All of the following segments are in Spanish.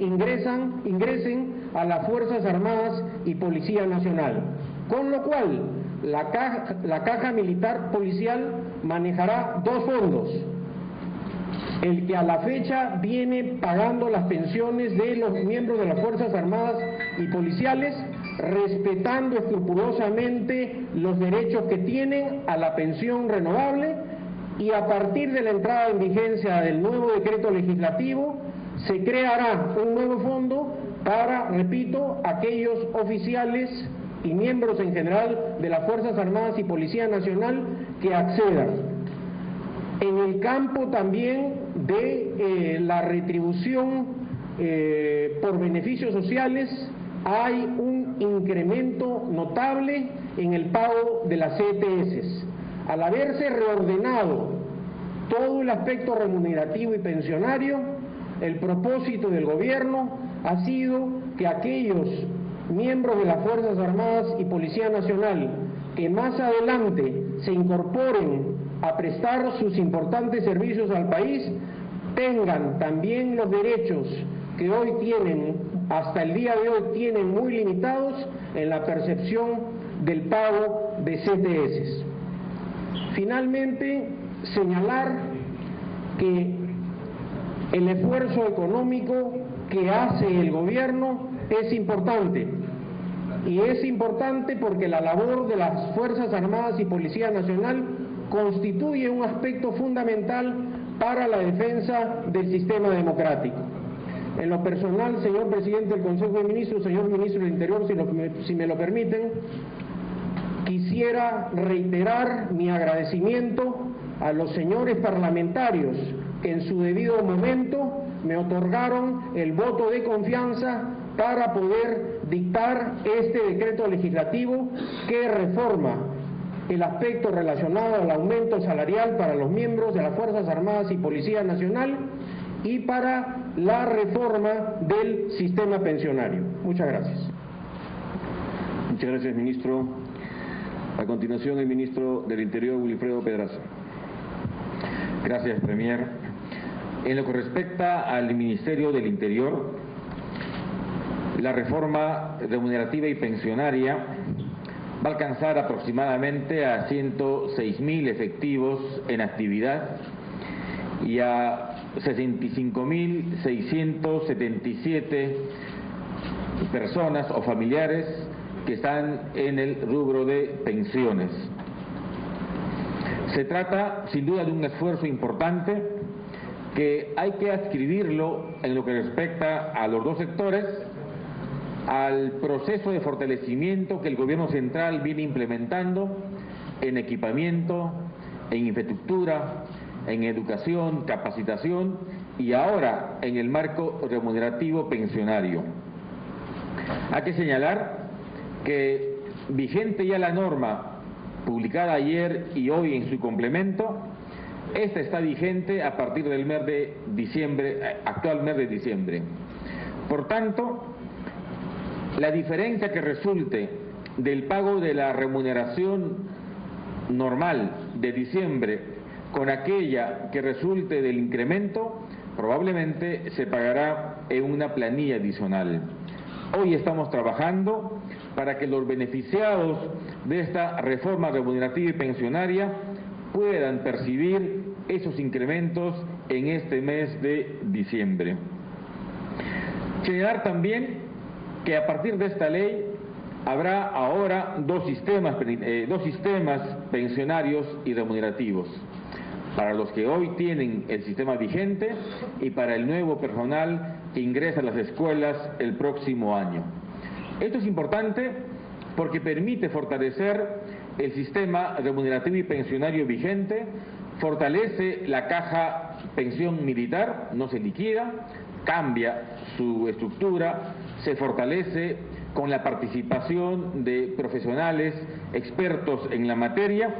ingresen a las Fuerzas Armadas y Policía Nacional, con lo cual la Caja Militar Policial manejará dos fondos: el que a la fecha viene pagando las pensiones de los miembros de las Fuerzas Armadas y Policiales, respetando escrupulosamente los derechos que tienen a la pensión renovable, y a partir de la entrada en vigencia del nuevo decreto legislativo se creará un nuevo fondo para, repito, aquellos oficiales y miembros en general de las Fuerzas Armadas y Policía Nacional que accedan. En el campo también de la retribución por beneficios sociales hay un incremento notable en el pago de las CTS. Al haberse reordenado todo el aspecto remunerativo y pensionario, el propósito del gobierno ha sido que aquellos miembros de las Fuerzas Armadas y Policía Nacional que más adelante se incorporen a prestar sus importantes servicios al país tengan también los derechos que hoy tienen, hasta el día de hoy tienen muy limitados en la percepción del pago de CTS. Finalmente, señalar que el esfuerzo económico que hace el gobierno es importante, y es importante porque la labor de las Fuerzas Armadas y Policía Nacional constituye un aspecto fundamental para la defensa del sistema democrático. En lo personal, señor presidente del Consejo de Ministros, señor ministro del Interior, si me lo permiten, quisiera reiterar mi agradecimiento a los señores parlamentarios que en su debido momento me otorgaron el voto de confianza para poder dictar este decreto legislativo que reforma el aspecto relacionado al aumento salarial para los miembros de las Fuerzas Armadas y Policía Nacional y para la reforma del sistema pensionario. Muchas gracias. Muchas gracias, ministro. A continuación, el ministro del Interior, Wilfredo Pedraza. Gracias, Premier. En lo que respecta al Ministerio del Interior, la reforma remunerativa y pensionaria va a alcanzar aproximadamente a 106.000 efectivos en actividad y a 65.677 personas o familiares que están en el rubro de pensiones. Se trata sin duda de un esfuerzo importante que hay que adscribirlo en lo que respecta a los dos sectores al proceso de fortalecimiento que el gobierno central viene implementando en equipamiento, en infraestructura, en educación, capacitación y ahora en el marco remunerativo pensionario. Hay que señalar que vigente ya la norma publicada ayer y hoy en su complemento, esta está vigente a partir del mes de diciembre, actual mes de diciembre. Por tanto, la diferencia que resulte del pago de la remuneración normal de diciembre con aquella que resulte del incremento, probablemente se pagará en una planilla adicional. Hoy estamos trabajando para que los beneficiados de esta reforma remunerativa y pensionaria puedan percibir esos incrementos en este mes de diciembre. Señalar también que a partir de esta ley habrá ahora dos sistemas pensionarios y remunerativos, para los que hoy tienen el sistema vigente y para el nuevo personal que ingresa a las escuelas el próximo año. Esto es importante porque permite fortalecer el sistema remunerativo y pensionario vigente, fortalece la caja pensión militar, no se liquida, cambia su estructura, se fortalece con la participación de profesionales expertos en la materia,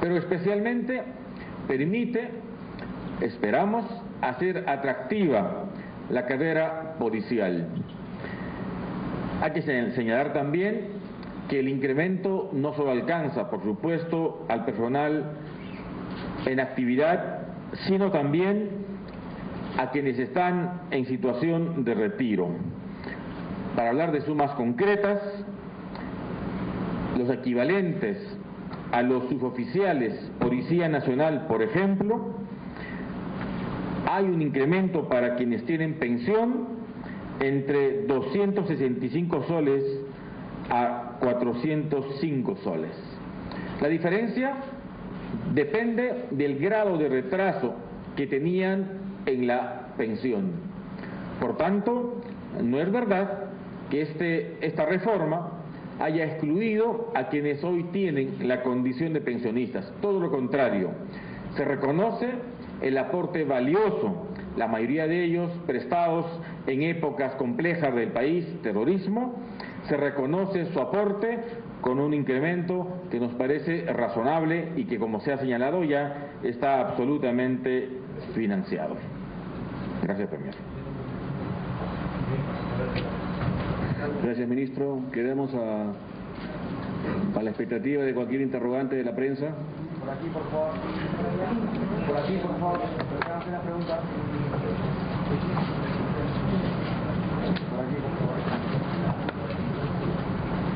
pero especialmente permite, esperamos, hacer atractiva la carrera policial. Hay que señalar también que el incremento no solo alcanza, por supuesto, al personal en actividad, sino también a quienes están en situación de retiro. Para hablar de sumas concretas, los equivalentes a los suboficiales Policía Nacional, por ejemplo, hay un incremento para quienes tienen pensión entre 265 soles a 405 soles. La diferencia depende del grado de retraso que tenían en la pensión. Por tanto, no es verdad que esta reforma haya excluido a quienes hoy tienen la condición de pensionistas. Todo lo contrario, se reconoce el aporte valioso, la mayoría de ellos prestados en épocas complejas del país, terrorismo, se reconoce su aporte con un incremento que nos parece razonable y que, como se ha señalado ya, está absolutamente financiado. Gracias, Premier. Gracias, ministro. Quedamos a la expectativa de cualquier interrogante de la prensa. Por aquí, por favor. Por aquí, por favor. Hacer la pregunta. Por aquí, por favor.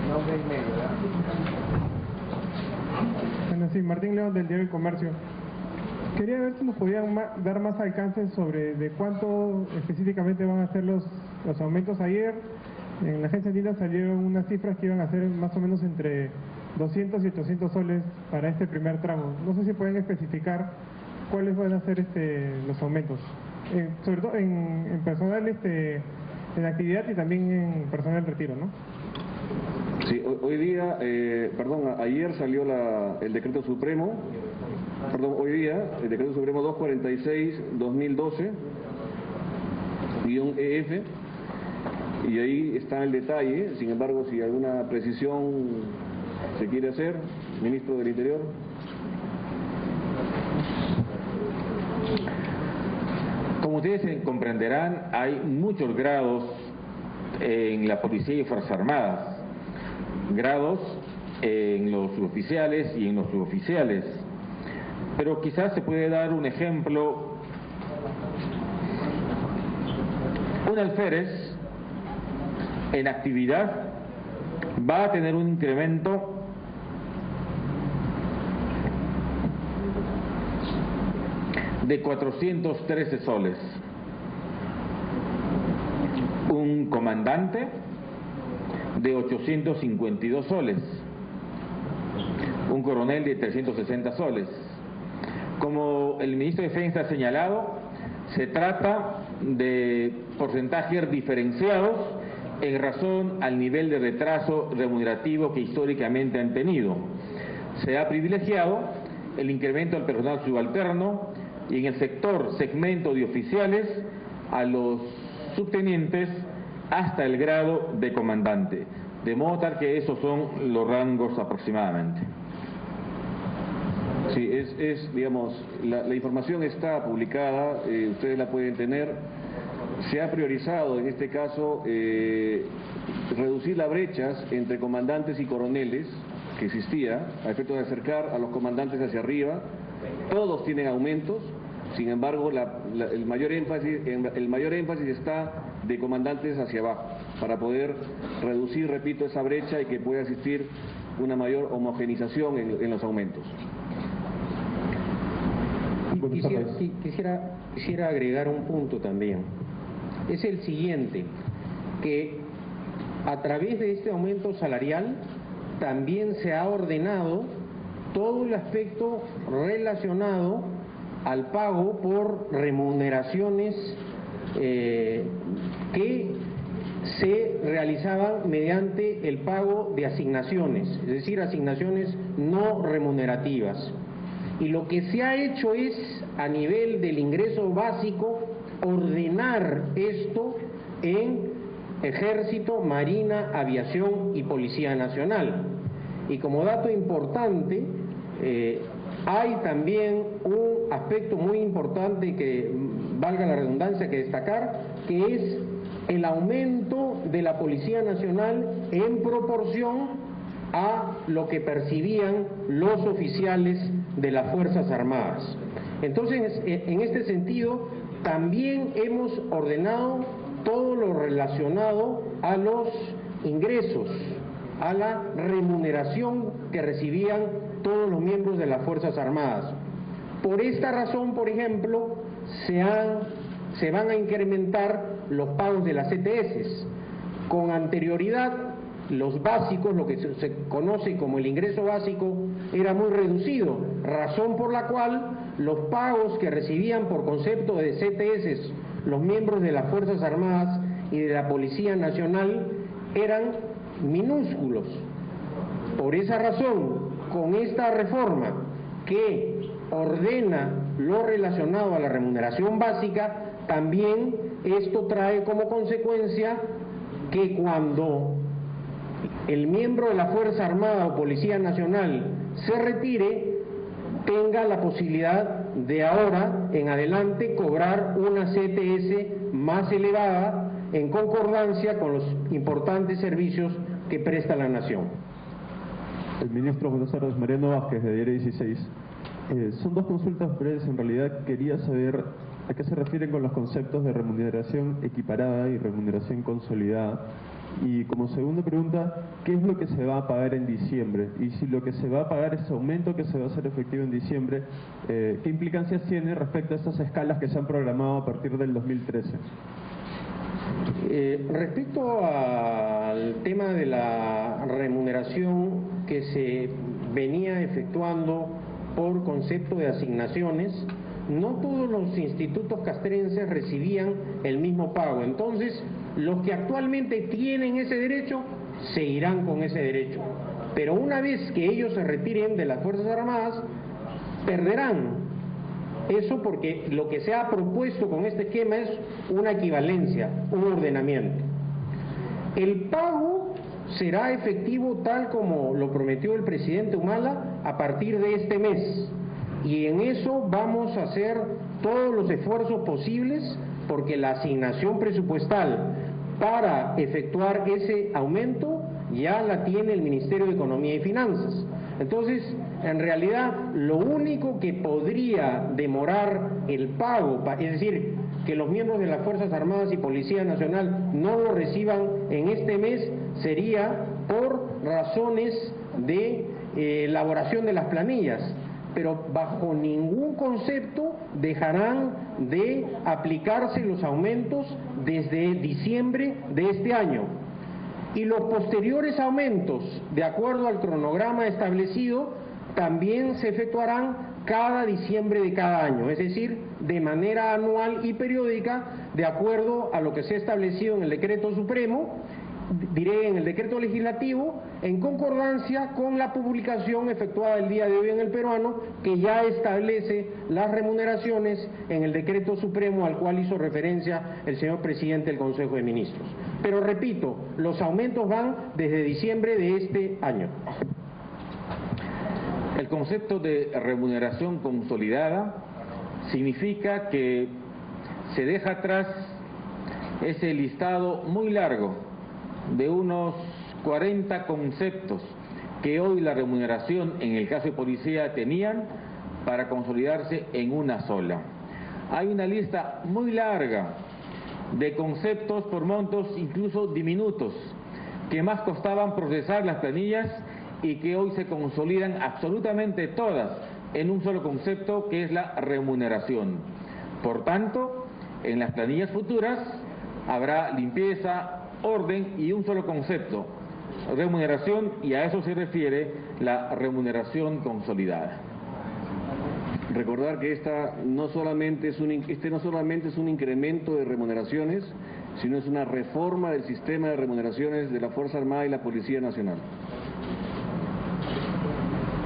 Nombre y medio, ¿verdad? Bueno, sí, Martín León, del Diario El Comercio. Quería ver si nos podían dar más alcance sobre de cuánto específicamente van a ser los aumentos. Ayer en la agencia Andina salieron unas cifras que iban a ser más o menos entre 200 y 800 soles para este primer tramo. No sé si pueden especificar cuáles van a ser los aumentos, sobre todo en personal en actividad y también en personal retiro, ¿no? Sí, hoy día, ayer salió el decreto supremo, hoy día, el decreto supremo 246-2012-EF, y ahí está el detalle. Sin embargo, si alguna precisión se quiere hacer, ministro del Interior. Como ustedes comprenderán, hay muchos grados en la Policía y Fuerzas Armadas, grados en los suboficiales y en los suboficiales, pero quizás se puede dar un ejemplo. Un alférez en actividad va a tener un incremento de 413 soles. Un comandante de 852 soles. Un coronel de 360 soles. Como el ministro de Defensa ha señalado, se trata de porcentajes diferenciados en razón al nivel de retraso remunerativo que históricamente han tenido. Se ha privilegiado el incremento del personal subalterno y en el segmento de oficiales a los subtenientes hasta el grado de comandante, de modo tal que esos son los rangos aproximadamente. Sí, digamos, la información está publicada, ustedes la pueden tener. Se ha priorizado en este caso reducir las brechas entre comandantes y coroneles que existía, a efecto de acercar a los comandantes hacia arriba. Todos tienen aumentos, sin embargo el mayor énfasis está de comandantes hacia abajo, para poder reducir, repito, esa brecha y que pueda existir una mayor homogenización en los aumentos. Quisiera agregar un punto también. Es el siguiente, que a través de este aumento salarial también se ha ordenado todo el aspecto relacionado al pago por remuneraciones que se realizaban mediante el pago de asignaciones, es decir, asignaciones no remunerativas. Y lo que se ha hecho es, a nivel del ingreso básico, ordenar esto en Ejército, Marina, Aviación y Policía Nacional. Y como dato importante, hay también un aspecto muy importante que, valga la redundancia, que destacar, que es el aumento de la Policía Nacional en proporción a lo que percibían los oficiales de las Fuerzas Armadas. Entonces, en este sentido, también hemos ordenado todo lo relacionado a los ingresos, a la remuneración que recibían todos los miembros de las Fuerzas Armadas. Por esta razón, por ejemplo, se van a incrementar los pagos de las ETS. Con anterioridad, los básicos, lo que se conoce como el ingreso básico, era muy reducido, razón por la cual los pagos que recibían por concepto de CTS los miembros de las Fuerzas Armadas y de la Policía Nacional eran minúsculos. Por esa razón, con esta reforma que ordena lo relacionado a la remuneración básica, también esto trae como consecuencia que cuando el miembro de la Fuerza Armada o Policía Nacional se retire, tenga la posibilidad de ahora en adelante cobrar una CTS más elevada en concordancia con los importantes servicios que presta la nación. El ministro Buenos Aires, Mariano Vázquez, de Diario 16. Son dos consultas breves. En realidad quería saber a qué se refieren con los conceptos de remuneración equiparada y remuneración consolidada. Y como segunda pregunta, ¿qué es lo que se va a pagar en diciembre? Y si lo que se va a pagar, ese aumento que se va a hacer efectivo en diciembre, ¿qué implicancias tiene respecto a estas escalas que se han programado a partir del 2013? Respecto al tema de la remuneración que se venía efectuando por concepto de asignaciones, no todos los institutos castrenses recibían el mismo pago. Entonces, los que actualmente tienen ese derecho, seguirán con ese derecho. Pero una vez que ellos se retiren de las Fuerzas Armadas, perderán eso, porque lo que se ha propuesto con este esquema es una equivalencia, un ordenamiento. El pago será efectivo tal como lo prometió el presidente Humala a partir de este mes. Y en eso vamos a hacer todos los esfuerzos posibles porque la asignación presupuestal para efectuar ese aumento ya la tiene el Ministerio de Economía y Finanzas. Entonces, en realidad, lo único que podría demorar el pago, es decir, que los miembros de las Fuerzas Armadas y Policía Nacional no lo reciban en este mes, sería por razones de elaboración de las planillas. Pero bajo ningún concepto dejarán de aplicarse los aumentos desde diciembre de este año. Y los posteriores aumentos, de acuerdo al cronograma establecido, también se efectuarán cada diciembre de cada año, es decir, de manera anual y periódica, de acuerdo a lo que se ha establecido en el decreto supremo, en el decreto legislativo, en concordancia con la publicación efectuada el día de hoy en El Peruano, que ya establece las remuneraciones en el decreto supremo al cual hizo referencia el señor presidente del Consejo de Ministros. Pero repito, los aumentos van desde diciembre de este año. El concepto de remuneración consolidada significa que se deja atrás ese listado muy largo de unos 40 conceptos que hoy la remuneración en el caso de policía tenían para consolidarse en una sola. Hay una lista muy larga de conceptos por montos incluso diminutos que más costaban procesar las planillas y que hoy se consolidan absolutamente todas en un solo concepto, que es la remuneración. Por tanto, en las planillas futuras habrá limpieza, orden y un solo concepto, remuneración, y a eso se refiere la remuneración consolidada. Recordar que este no solamente es un incremento de remuneraciones, sino es una reforma del sistema de remuneraciones de la Fuerza Armada y la Policía Nacional.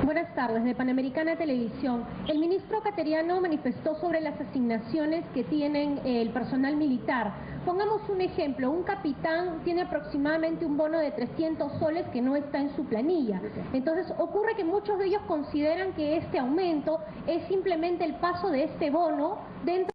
Buenas tardes, de Panamericana Televisión. El ministro Cateriano manifestó sobre las asignaciones que tienen el personal militar. Pongamos un ejemplo, un capitán tiene aproximadamente un bono de 300 soles que no está en su planilla. Entonces ocurre que muchos de ellos consideran que este aumento es simplemente el paso de este bono dentro